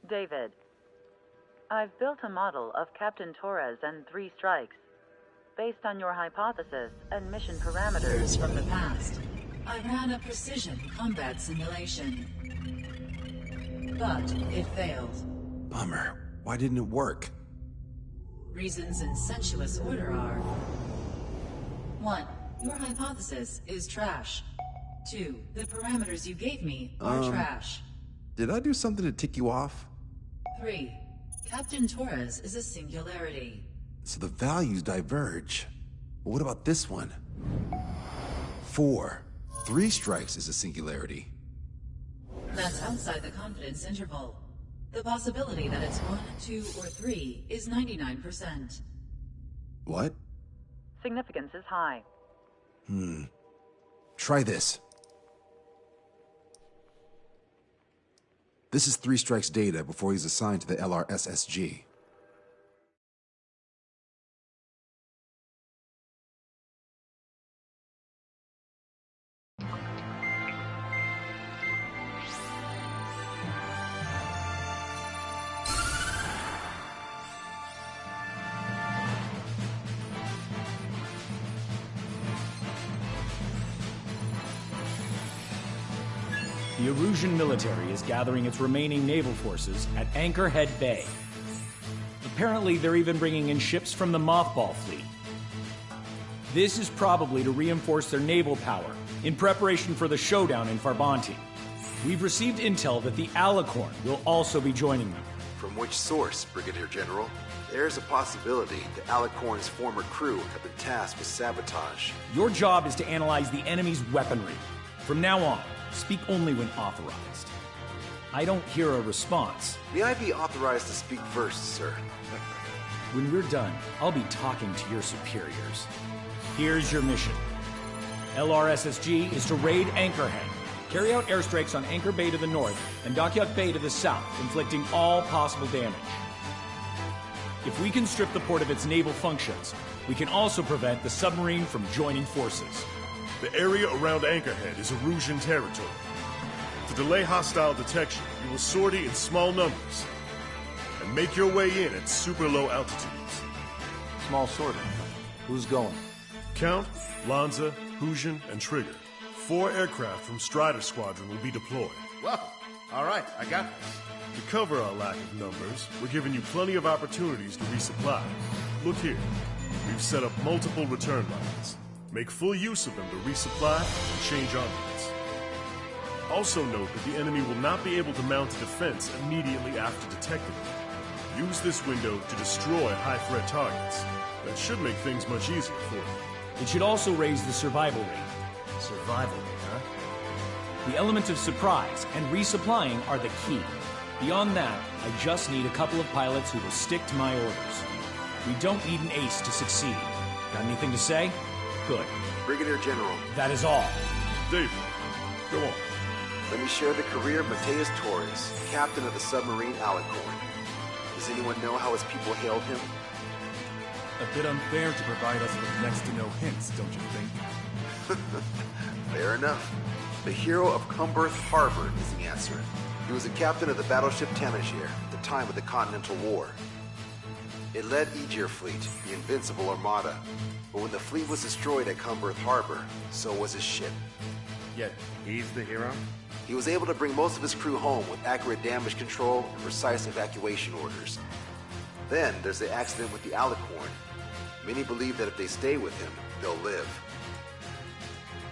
David, I've built a model of Captain Torres and 3 strikes. Based on your hypothesis and mission parameters from the past, I ran a precision combat simulation. But it failed. Bummer. Why didn't it work? Reasons in sensuous order are... 1. Your hypothesis is trash. 2. The parameters you gave me are trash. Did I do something to tick you off? 3. Captain Torres is a singularity. So the values diverge. But what about this one? 4. 3 strikes is a singularity. That's outside the confidence interval. The possibility that it's 1, 2, or 3 is 99%. What? Significance is high. Try this. This is 3 strikes data before he's assigned to the LRSSG. The Erusian military is gathering its remaining naval forces at Anchorhead Bay. Apparently, they're even bringing in ships from the Mothball fleet. This is probably to reinforce their naval power in preparation for the showdown in Farbanti. We've received intel that the Alicorn will also be joining them. From which source, Brigadier General? There's a possibility the Alicorn's former crew have been tasked with sabotage. Your job is to analyze the enemy's weaponry. From now on, speak only when authorized. I don't hear a response. May I be authorized to speak first, sir? When we're done, I'll be talking to your superiors. Here's your mission. LRSSG is to raid Anchorhead, carry out airstrikes on Anchor Bay to the north and Dockyard Bay to the south, inflicting all possible damage. If we can strip the port of its naval functions, we can also prevent the submarine from joining forces. The area around Anchorhead is Erusian territory. To delay hostile detection, you will sortie in small numbers and make your way in at super low altitudes. Small sorting. Who's going? Count, Lanza, Hujan, and Trigger. 4 aircraft from Strider Squadron will be deployed. Well, all right, I got this. To cover our lack of numbers, we're giving you plenty of opportunities to resupply. Look here. We've set up multiple return lines. Make full use of them to resupply and change armaments. Also note that the enemy will not be able to mount a defense immediately after detecting them. Use this window to destroy high-threat targets. That should make things much easier for you. It should also raise the survival rate. Survival rate, huh? The element of surprise and resupplying are the key. Beyond that, I just need a couple of pilots who will stick to my orders. We don't need an ace to succeed. Got anything to say? Good. Brigadier General. That is all. David, go on. Let me share the career of Mateus Torres, captain of the submarine Alicorn. Does anyone know how his people hailed him? A bit unfair to provide us with next to no hints, don't you think? Fair enough. The hero of Cumberth Harbor is the answer. He was a captain of the battleship Tanager at the time of the Continental War. It led Aegir Fleet, the Invincible Armada. But when the fleet was destroyed at Cumberth Harbor, so was his ship. Yet, he's the hero? He was able to bring most of his crew home with accurate damage control and precise evacuation orders. Then there's the accident with the Alicorn. Many believe that if they stay with him, they'll live.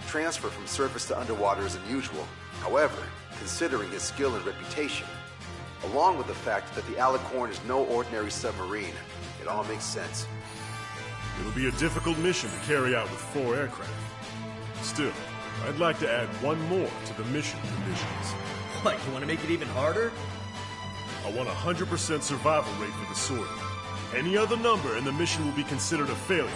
Transfer from surface to underwater is unusual. However, considering his skill and reputation, along with the fact that the Alicorn is no ordinary submarine, it all makes sense. It'll be a difficult mission to carry out with 4 aircraft. Still, I'd like to add one more to the mission conditions. What, you want to make it even harder? I want a 100% survival rate for the sortie. Any other number and the mission will be considered a failure.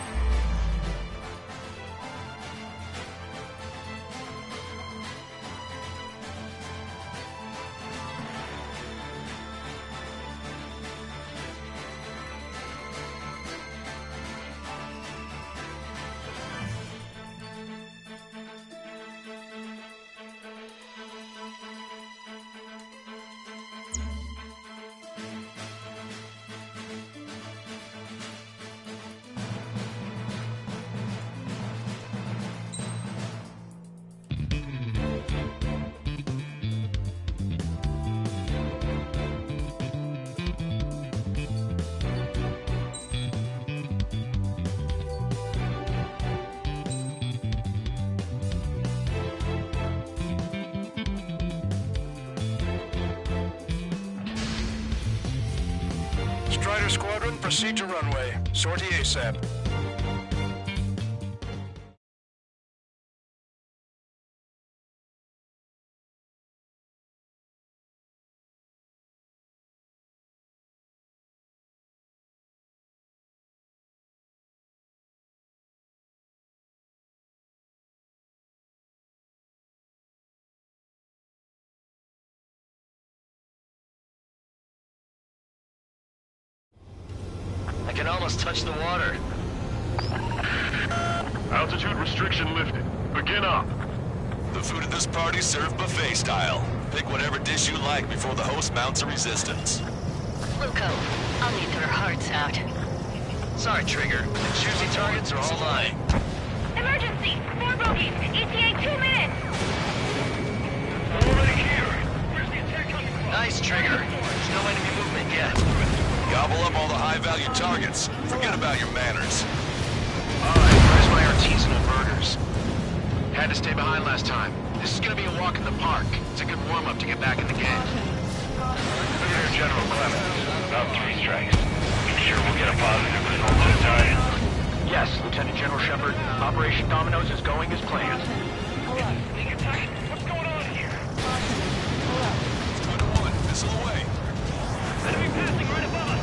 Strider Squadron, proceed to runway. Sortie ASAP. I can almost touch the water. Altitude restriction lifted. Begin up. The food at this party's served buffet style. Pick whatever dish you like before the host mounts a resistance. Luco, I'll need their hearts out. Sorry, Trigger. The juicy targets are all mine. Emergency! 4 bogeys! ETA 2 minutes! Already here. Where's the attack coming from? Nice, Trigger. There's no enemy movement yet. Gobble up all the high-value targets. Forget about your manners. Alright, where's my artisanal burgers? Had to stay behind last time. This is gonna be a walk in the park. It's a good warm-up to get back in the game. Brigadier General Clemens, about 3 strikes. You sure we'll get a positive result this time? Yes, Lieutenant General Shepard. Operation Dominoes is going as planned. What's going on here? Strider 1, missile away. Enemy passing right above us!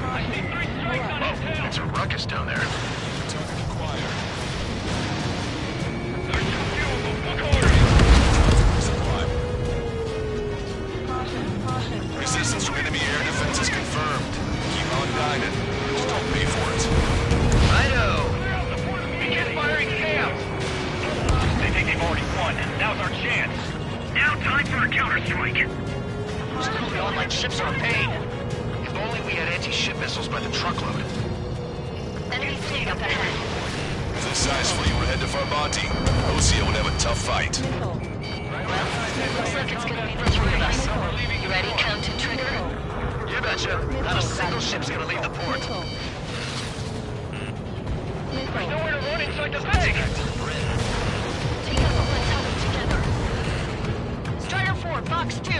I see 3 strikes on his tail! It's a ruckus down there. Target acquired. There's 2 fuel, book orders! Resupply. Resistance from enemy air defense is confirmed. Keep on guided. Just don't pay for it. Righto! Begin firing chaos! They think they've already won. Now's our chance. Now time for a counterstrike. Still going like ships are paid. If only we had anti-ship missiles by the truckload. Enemy fleet up ahead. If this size fleet would head to Farbanti, Osea would have a tough fight. Well, looks like it's gonna be the 3 of us. You ready, Captain Trigger? You betcha. Not a single ship's gonna leave the port. There's nowhere to run inside the thing! Together, let's help together. Strider 4, box 2.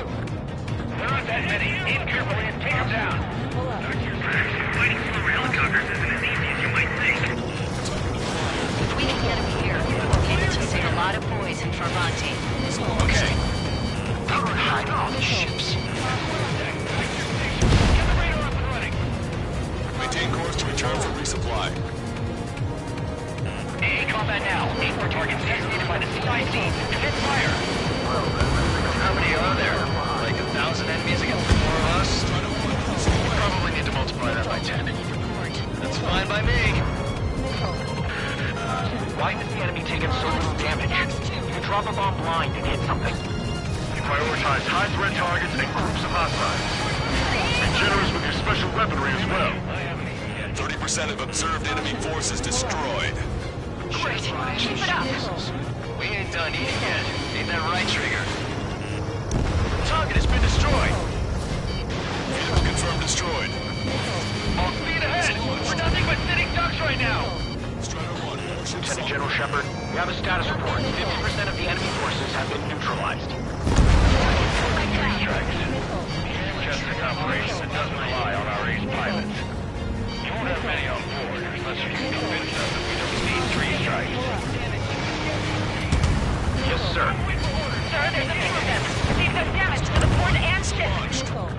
There aren't that many. Aim carefully and take them down. Fighting through helicopters isn't as easy as you might think. If we can get him here, we'll be able to save a lot of boys in Farbanti. Okay. They were hiding all these ships. Get the radar up and running. Maintain course to return for resupply. AA combat now. Aim for targets designated by the CIC. Defend fire. How many are there? Like 1,000 enemies against 4 of us? Probably need to multiply that by 10. That's fine by me. Why is the enemy taking so little damage? You drop a bomb blind and hit something. You prioritize high-threat targets and groups of hostiles. Be generous with your special weaponry as well. 30% of observed enemy forces destroyed. Great. Keep it up. We ain't done eating yet. Ain't that right, Trigger? Target has been destroyed. Vehicle confirmed destroyed. All speed ahead! We're nothing but sitting ducks right now! Strider 1, airship Lieutenant General Shepard, we have a status report. 50% of the enemy forces have been neutralized. Three strikes. Testing operation that doesn't rely on our ace pilots. You won't have many on board unless you can convince us that we don't need 3 strikes. Yes, sir. Sir, there's a few of them. They've done damage to the port and ship.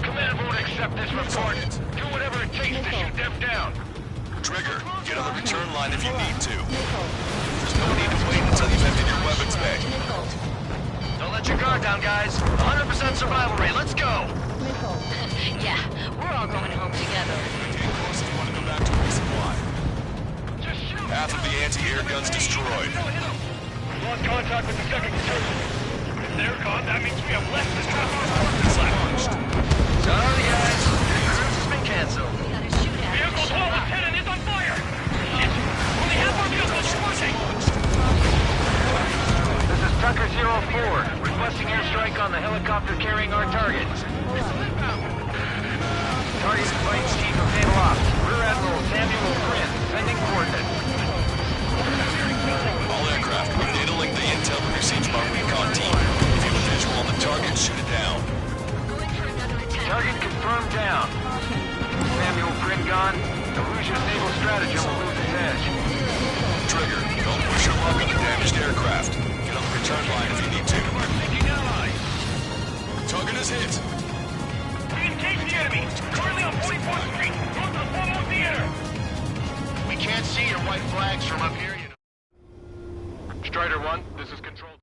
Command won't accept this report. Do whatever it takes to shoot them down. Trigger, get on the return line if you need to. There's no need to wait until you've emptied your weapons bay. Don't let your guard down, guys. 100% survival rate. Let's go. Yeah, we're all going home together. Maintain course if you want to go back to resupply. Half of the anti-air guns destroyed. Lost contact with the second insurgent. If they're gone, that means we have less than half our forces left. Sorry, guys. Cruise has been canceled. Vehicle 12, Lieutenant, is on fire! Shit! Only half our vehicles are working! This is Tucker 04, requesting airstrike on the helicopter carrying our target. Target flight chief of Naval Ops, Rear Admiral Samuel Prince, sending coordinates. All aircraft, we data link the intel we received from our recon team. If you have a visual on the target, shoot it down. Target confirmed down. Stand the old grin gone, Erusia's naval stratagem will lose its edge. Trigger, don't push your luck on the damaged aircraft. Get on the return line if you need to. Target is hit. We engage the enemy. Currently on 44th Street. Go to the Fomo Theater. We can't see your white flags from up here, you know. Strider 1, this is Control.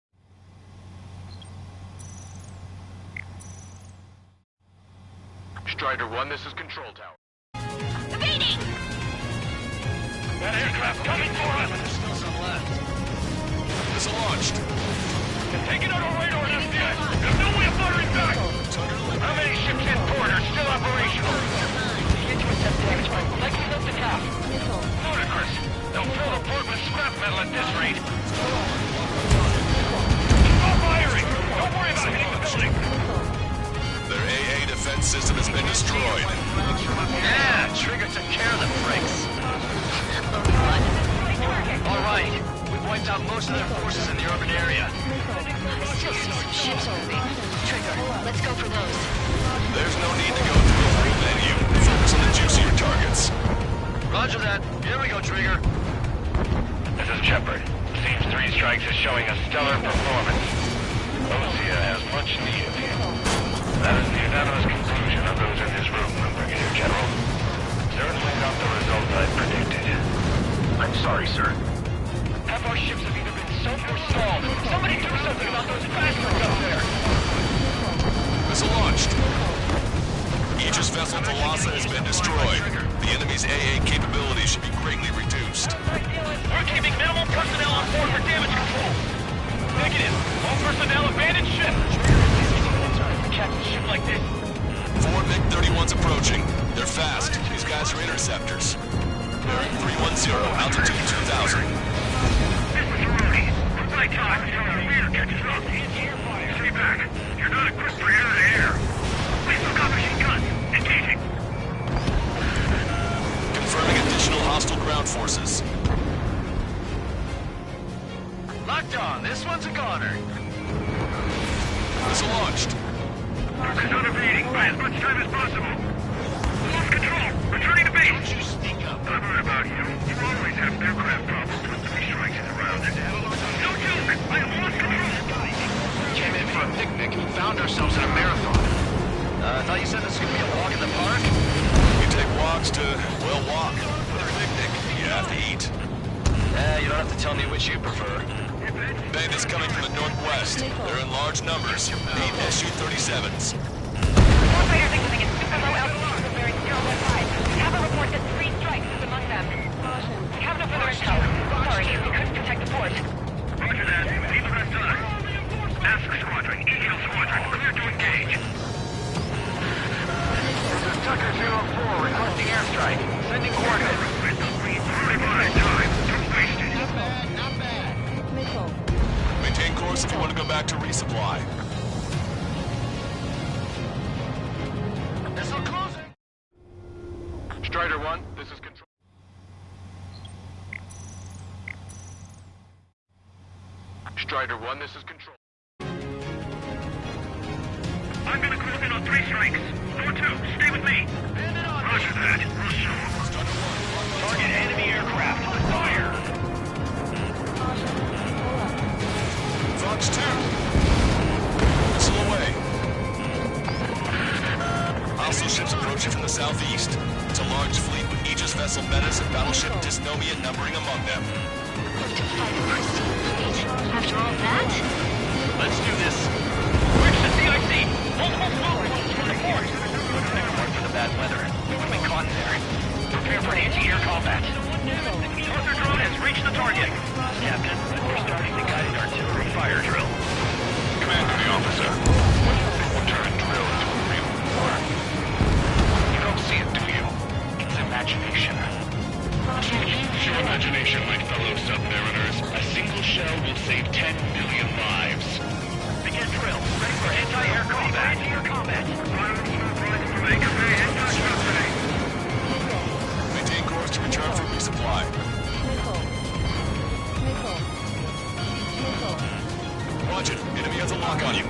Strider 1, this is Control Tower. Evading! That aircraft coming for us! There's still some left. Missile launched. They're taking out our radar and FDS. There's no way of firing back! How many ships in port are still operational? Intercept damage by likely up the top. Ludicrous! They'll fill the port with scrap metal at this rate. Stop firing! Don't worry about hitting the building! Their AA defense system has been destroyed. Yeah, Trigger took care of the pricks. All right, we've wiped out most of their forces in the urban area. I still see some ships moving. Trigger, let's go for those. There's no need to go through the whole menu. Focus on the juicier targets. Roger that. Here we go, Trigger. This is Shepard. Seems 3 Strikes is showing a stellar performance. Osia has much need of you. That is the unanimous conclusion of those in this room, Brigadier General. Certainly not the result I predicted. I'm sorry, sir. Half our ships have either been sunk or stalled. Somebody do something about those bastards up there! Missile launched. Aegis vessel Thalassa has been destroyed. The enemy's AA capabilities should be greatly reduced. We're keeping minimal personnel on board for damage control. Negative. All personnel abandon ship. Catch a ship like this. 4 MiG-31s approaching. They're fast. These guys are interceptors. Bearing 310, altitude 2000. This is Rudy. My time until our leader catches up. Stay back. You're not equipped for air-to-air. Please look out machine guns. Engaging. Confirming additional hostile ground forces. Locked on. This one's a goner. Missile launched. Focus on evading. Buy as much time as possible. Lost control. Returning to base. Don't you sneak up. I've heard about you. You always have aircraft problems when 3 Strikes is around. No joke. I have lost control. Came in for a picnic and found ourselves in a marathon. I thought you said this was going to be a walk in the park? You take walks to, well, walk. For a picnic, you have to eat. You don't have to tell me which you prefer. Bandits coming from the northwest. They're in large numbers. 8 Su-37s. Operator signaling at super low altitude of bearing 015. Have a report that 3 Strikes is among them. We have no further intel. Sorry, we couldn't protect the port. Roger that. Leave the rest on. Ask Squadron. Eagle Squadron. Clear to engage. This is Tucker 04 requesting airstrike. Sending coordinates. Time. Don't waste it. Not bad. Maintain course if you want to go back to resupply. Missile closing. Strider 1, this is Control. Strider 1, this is Control. I'm gonna close in on 3 Strikes. Door 2, stay with me. Roger that. Target enemy aircraft. Fire! Fox 2. Missile away. Hostile ships approaching from the southeast. It's a large fleet with Aegis vessel Metas and battleship Dysnomia numbering among them. To fight a pristine fleet. After all that? Let's do this. Reach the CIC. Multiple smoke points for the port. Never worked for the bad weather. We would have been caught there. Prepare for anti-air combat. Arthur drone has reached the target. Captain, we're starting the guided artillery fire drill. Command to the officer. What do you think will turn drill into a real war? You don't see it, do you? It's imagination. Use your imagination, my fellow submariners. A single shell will save 10 million lives. Begin drill. Ready for anti-air combat. Anti-air combat. Maintain course to return for resupply. Watch it. Enemy has a lock on you.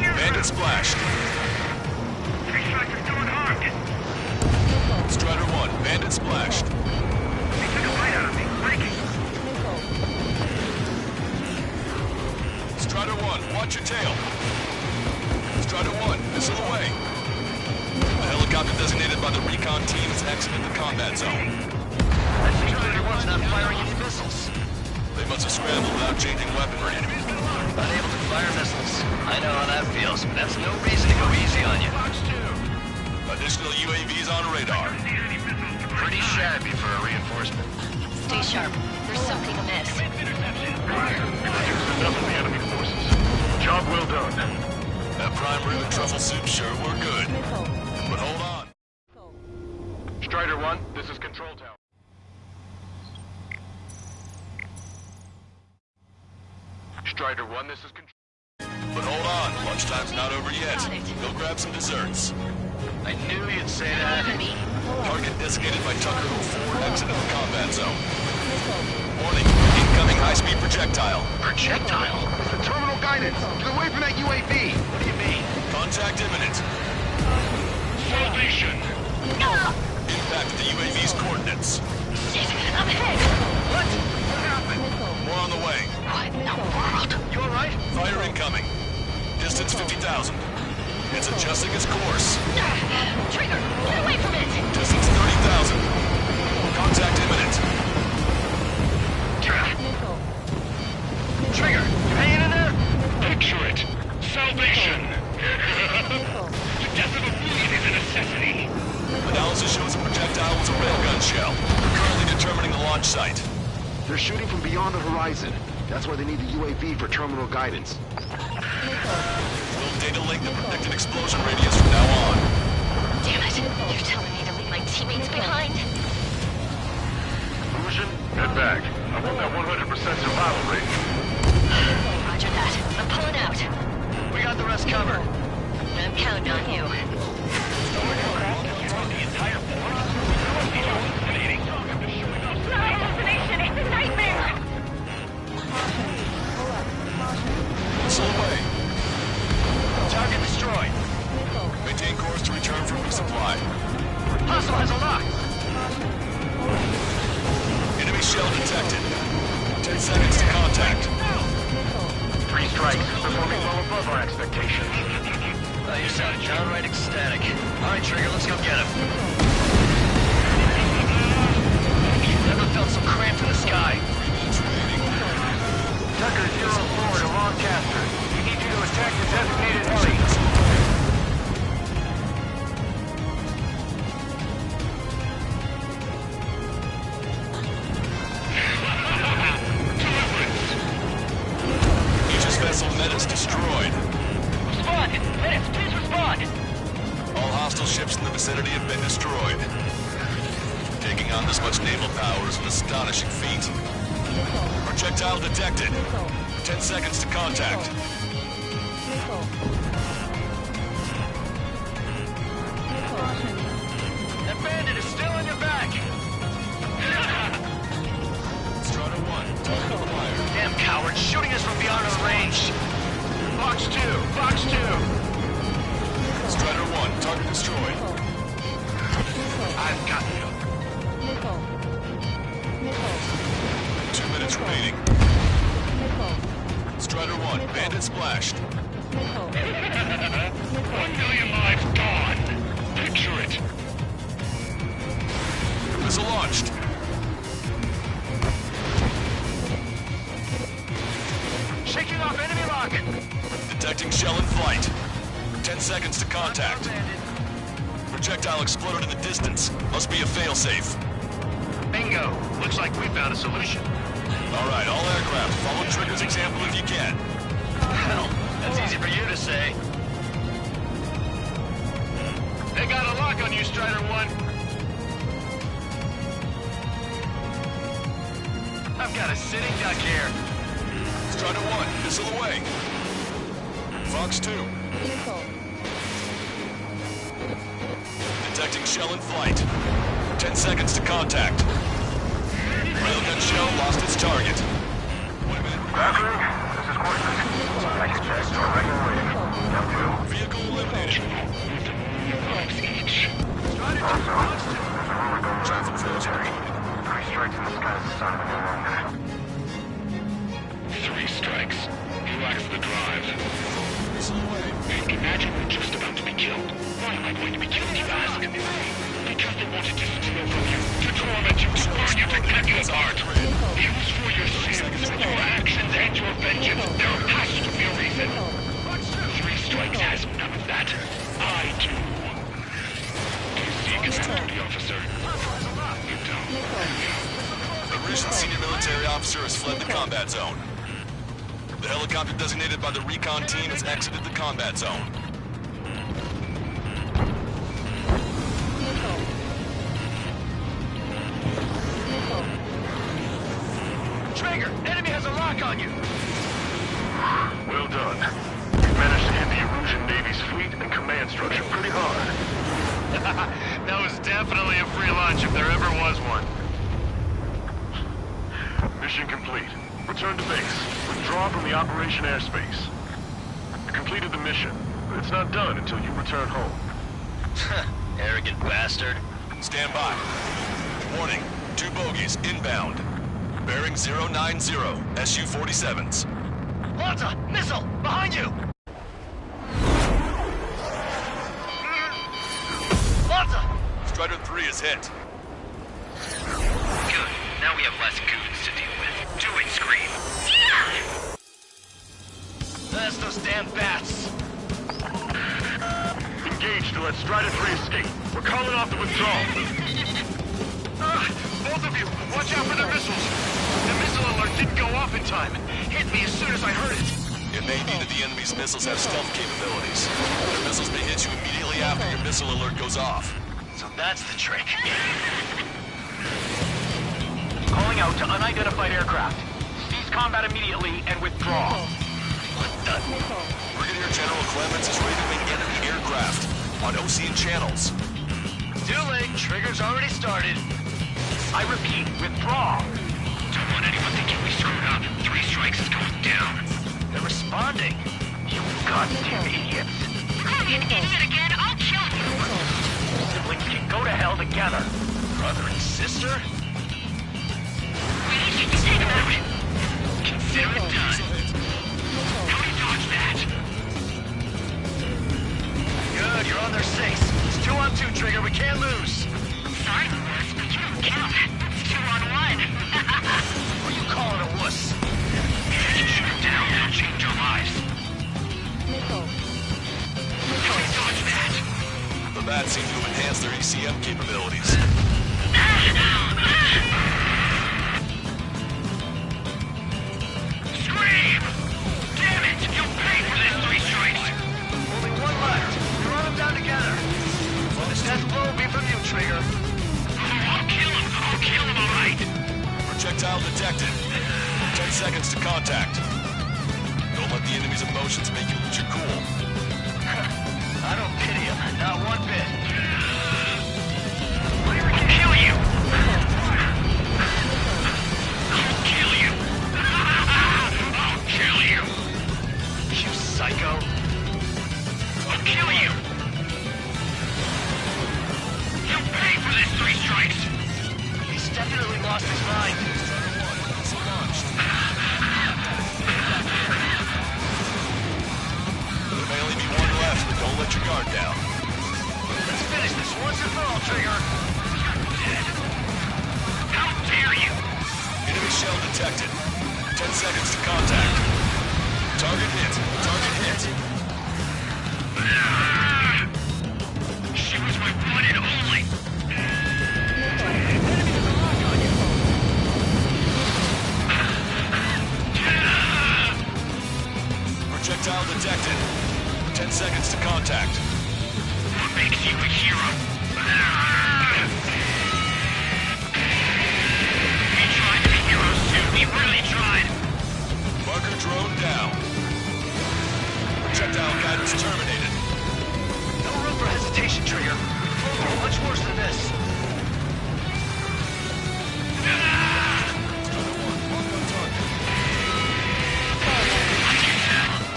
1, bandit splashed. Three strikes is still unharmed. Strider 1, bandit splashed. They took a bite out of me. Breaking. Strider 1, watch your tail. Strider 1, missile away. The helicopter designated by the recon team has exited the combat zone. I see Strider 1's not firing any missiles. They must have scrambled without changing weaponry. Unable to fire missiles. I know how that feels, but that's no reason to go easy on you. Fox 2. Additional UAVs on radar. Pretty shabby for a reinforcement. Stay sharp. There's something amiss. Enough of the enemy forces. Job well done. That prime rib and truffle soup sure were good. But hold on. Strider 1, this is Control Tower. Strider 1, this is Control. But hold on, lunchtime's not over yet. Go grab some desserts. I knew you'd say that. Target designated by Tucker 04 exited the combat zone. Warning, incoming high-speed projectile. Projectile? It's the terminal guidance. Get away from that UAV. What do you mean? Contact imminent. Salvation! Impact at the UAV's coordinates. Shit, I'm hit! What? What happened? More on the way. What in the world? You alright? Fire incoming. Distance 50,000. It's adjusting its course. Trigger, get away from it! Distance 30,000. Contact imminent. Trigger, you hanging in there? Picture it. Salvation! The death of a million is a necessity. Analysis shows the projectile was a railgun shell. We're currently determining the launch site. They're shooting from beyond the horizon. That's why they need the UAV for terminal guidance. We'll data link the predicted explosion radius from now on. Damn it, you're telling me to leave my teammates behind? Illusion, head back. I want that 100% survival rate. Roger that. I'm pulling out. We got the rest covered. I'm counting on you. The entire force? Hallucinating. It's not a hallucination, it's a nightmare! Missile away. Target destroyed. Maintain course to return for resupply. Hostile has a lock. Enemy shell detected. 10 seconds to contact. 3 strikes, performing well above our expectations. You sound downright ecstatic. Alright, Trigger, let's go get him. Never felt so cramped in the sky. Tucker 04 to Lancaster. We need you to attack the designated heli. Aegis vessel Metis destroyed. Respond! Menace, please respond! All hostile ships in the vicinity have been destroyed. Taking on this much naval power is an astonishing feat. Projectile detected. 10 seconds to contact. That bandit is still on your back! Strider 1, target acquired. Damn coward, shooting us from beyond our range! Fox 2, Fox 2. Strider 1, target destroyed. I've got you. 2 minutes remaining. Strider 1, bandit splashed. 1 million lives gone! Picture it! Missile launched. Shaking off enemy lock! Detecting shell in flight. 10 seconds to contact. Projectile exploded in the distance. Must be a failsafe. Bingo! Looks like we found a solution. Alright, all aircraft, follow Trigger's example if you can. Hell, that's easy for you to say. They got a lock on you, Strider 1. I've got a sitting duck here. Strider 1, missile away. Fox 2. Detecting shell in flight. 10 seconds to contact. Railgun shell lost its target. 1 minute. Valkyrie, this is Cortex. I can check to a regular rate. Vehicle eliminated. Traffic flows incoming. 3 strikes in the sky is the sign of a new longer. 3 strikes. He lacks the drive. Imagine we're just about to be killed. Why am I going to be killed, you ask? Because they wanted to steal from you, to torment you, to burn you, to cut you apart. It was for your sins, your actions, and your vengeance. There has to be a reason. 3 strikes has none of that. I do. You see, duty officer. You don't. A recent senior military officer has fled the combat zone. The helicopter designated by the recon team has exited the combat zone. Traeger, enemy has a lock on you. Well done. We managed to hit the Erusian Navy's fleet and command structure pretty hard. That was definitely a free lunch if there ever was one. Mission complete. Return to base. Withdraw from the operation airspace. You completed the mission, but it's not done until you return home. Arrogant bastard. Stand by. Warning, 2 bogies inbound. Bearing 090, Su-47s. Lanza! Missile! Behind you! Lanza! Strider 3 is hit. Good. Now we have less goons to deal with. Do it, Scream. That's those damn bats. Engage to let Strider 3 escape. We're calling off the withdrawal. Both of you, watch out for their missiles. The missile alert didn't go off in time. Hit me as soon as I heard it. It may be that the enemy's missiles have stealth capabilities. Their missiles may hit you immediately after your missile alert goes off. So that's the trick. Calling out to unidentified aircraft. Cease combat immediately and withdraw. What the? Brigadier General Clemens is ready to wing enemy aircraft on Ocean channels. Too late. Trigger's already started. I repeat, withdraw. Don't want anyone thinking we screwed up. 3 strikes is going down. They're responding. You goddamn idiots. Call me an idiot again, I'll kill you. Siblings can go to hell together. Brother and sister? We need to take him out. Consider it done. How do you dodge that? Good, you're on their 6. It's 2 on 2, Trigger. We can't lose. Sorry, boss, but you don't count. It's 2 on 1. Who are you calling a wuss? If you shoot him down, that'll change our lives. How do you dodge that? The bats seem to enhance their ECM capabilities. Scream! Damn it! You'll pay for this 3 strikes! Only 1 left. We run them down together. Well, the death blow will be from you, Trigger. I'll kill him! I'll kill him, all right! Projectile detected. 10 seconds to contact. Don't let the enemy's emotions make you lose your cool. I don't pity him. Not one bit. I'll kill you! I'll kill you! I'll kill you! You psycho. I'll kill you! You'll pay for this 3 strikes! He's definitely lost his mind. There may only be 1 left, but don't let your guard down. Let's finish this once and for all, Trigger. How dare you! Enemy shell detected. 10 seconds to contact. Target hit. Target hit. She was my one and only! Projectile detected. 10 seconds to contact. What makes you a hero? We tried to be heroes too. We really tried. Marker drone down. Projectile guidance terminated. No room for hesitation, Trigger. We've flown through much worse than this.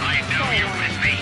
I know you're with me.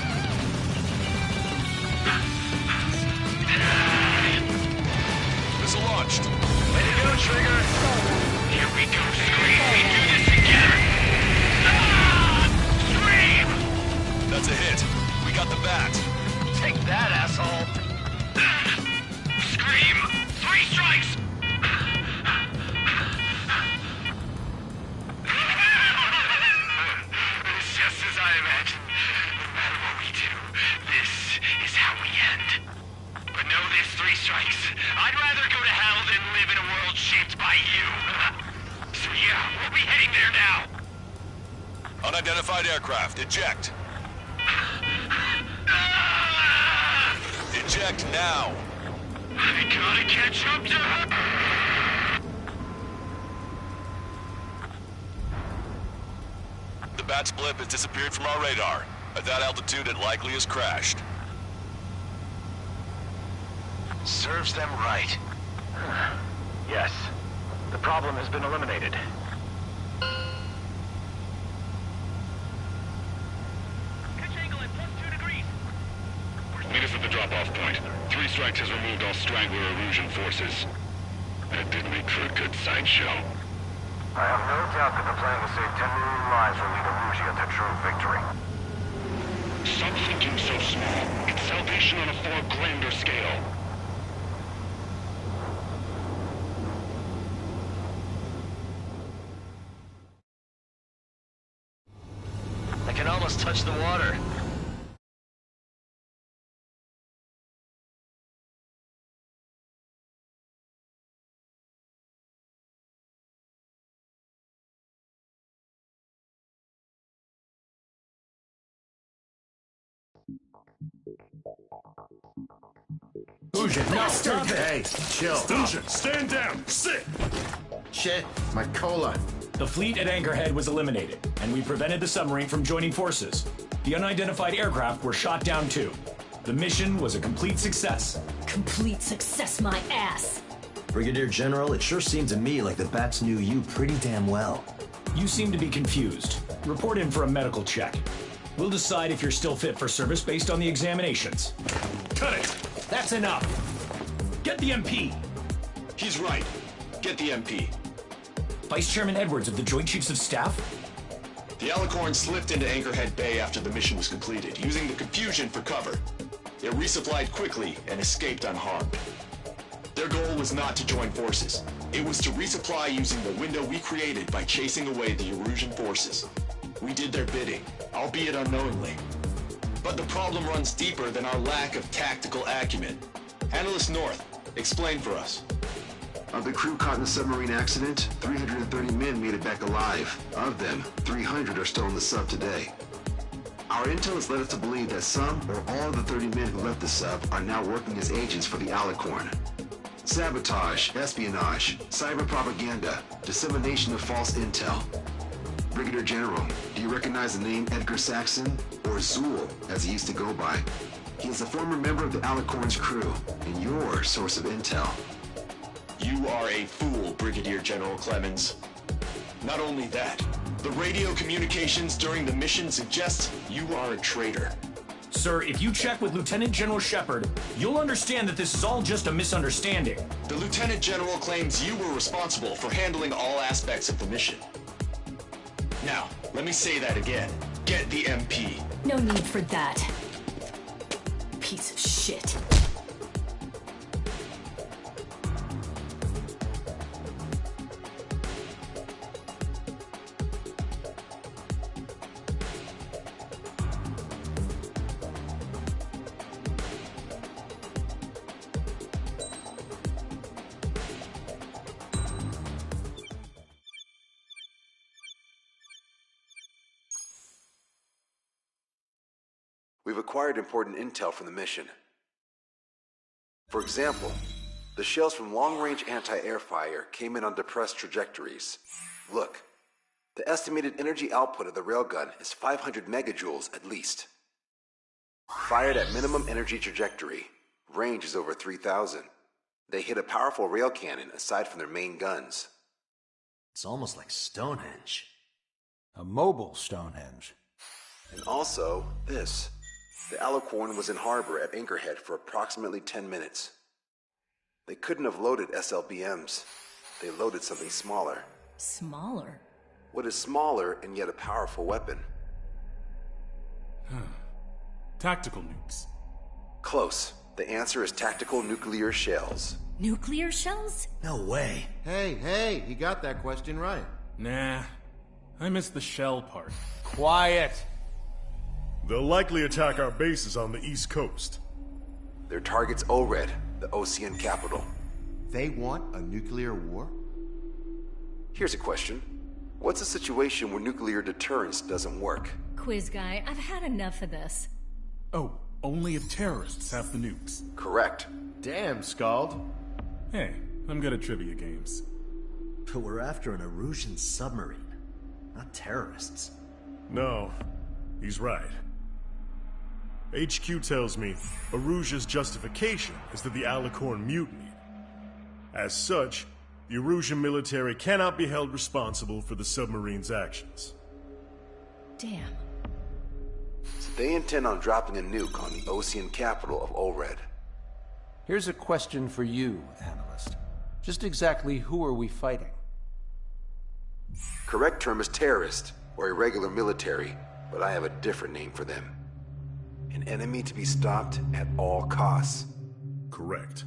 We'll be heading there now. Unidentified aircraft, eject. Eject now. I gotta catch up to her. The Bat's blip has disappeared from our radar. At that altitude, it likely has crashed. Serves them right. Yes. The problem has been eliminated. Pitch angle at +2 degrees. Meet us at the drop-off point. 3 Strikes has removed all Strangler Erusian forces. That did make for a good sideshow. I have no doubt that the plan to save 10 million lives will lead Erusia to true victory. Stop thinking so small. It's salvation on a far grander scale. I can almost touch the water. Hey, chill. Stop. Stand down. Sit. Shit, my cola. The fleet at Anchorhead was eliminated, and we prevented the submarine from joining forces. The unidentified aircraft were shot down too. The mission was a complete success. Complete success, my ass. Brigadier General, it sure seemed to me like the Bats knew you pretty damn well. You seem to be confused. Report in for a medical check. We'll decide if you're still fit for service based on the examinations. Cut it. That's enough. Get the MP. He's right. Get the MP. Vice Chairman Edwards of the Joint Chiefs of Staff? The Alicorn slipped into Anchorhead Bay after the mission was completed, using the confusion for cover. It resupplied quickly and escaped unharmed. Their goal was not to join forces. It was to resupply using the window we created by chasing away the Erusian forces. We did their bidding, albeit unknowingly. But the problem runs deeper than our lack of tactical acumen. Analyst North, explain for us. Of the crew caught in the submarine accident, 330 men made it back alive. Of them, 300 are still in the sub today. Our intel has led us to believe that some or all of the 30 men who left the sub are now working as agents for the Alicorn. Sabotage, espionage, cyber propaganda, dissemination of false intel. Brigadier General, do you recognize the name Edgar Saxon, or Zool, as he used to go by? He is a former member of the Alicorn's crew, and your source of intel. You are a fool, Brigadier General Clemens. Not only that, the radio communications during the mission suggest you are a traitor. Sir, if you check with Lieutenant General Shepard, you'll understand that this is all just a misunderstanding. The Lieutenant General claims you were responsible for handling all aspects of the mission. Now, let me say that again. Get the MP. No need for that. Piece of shit. We've acquired important intel from the mission. For example, the shells from long-range anti-air fire came in on depressed trajectories. Look, the estimated energy output of the railgun is 500 megajoules at least. Fired at minimum energy trajectory, range is over 3,000. They hit a powerful rail cannon aside from their main guns. It's almost like Stonehenge. A mobile Stonehenge. And also, this. The Alicorn was in harbor at Anchorhead for approximately 10 minutes. They couldn't have loaded SLBMs. They loaded something smaller. Smaller? What is smaller and yet a powerful weapon? Tactical nukes. Close. The answer is tactical nuclear shells. Nuclear shells? No way. Hey, he got that question right. Nah, I missed the shell part. Quiet. They'll likely attack our bases on the East Coast. Their target's ORED, the Ocean capital. They want a nuclear war? Here's a question. What's a situation where nuclear deterrence doesn't work? Quiz guy, I've had enough of this. Oh, only if terrorists have the nukes. Correct. Damn, Scald. Hey, I'm good at trivia games. But we're after an Erusian submarine, not terrorists. No, he's right. HQ tells me Erusia's justification is that the Alicorn mutinied. As such, the Erusian military cannot be held responsible for the submarine's actions. Damn. So they intend on dropping a nuke on the Ocean capital of Olred. Here's a question for you, analyst. Just exactly who are we fighting? Correct term is terrorist, or irregular military, but I have a different name for them. An enemy to be stopped at all costs. Correct.